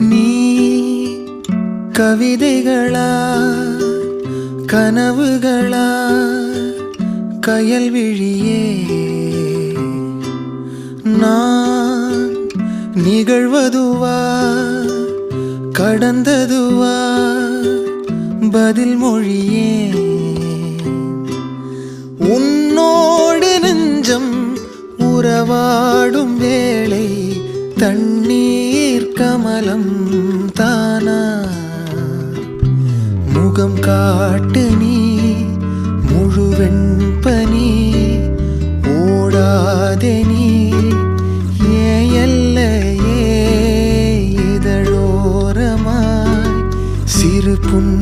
நீ கவிதைகளா கனவுகளா கயல் விழியே நான் நிகழ்வதுவா கடந்ததுவா பதில் மொழியே உன்னோடு நெஞ்சம் உறவாடும் வேளை தண்ணீர் கமலம் தானா முகம் காட்டு நீ முழுவெண் பனி ஓடாதே நீ ஏன் எல்லையே இதழோரமாய் சிறு புன்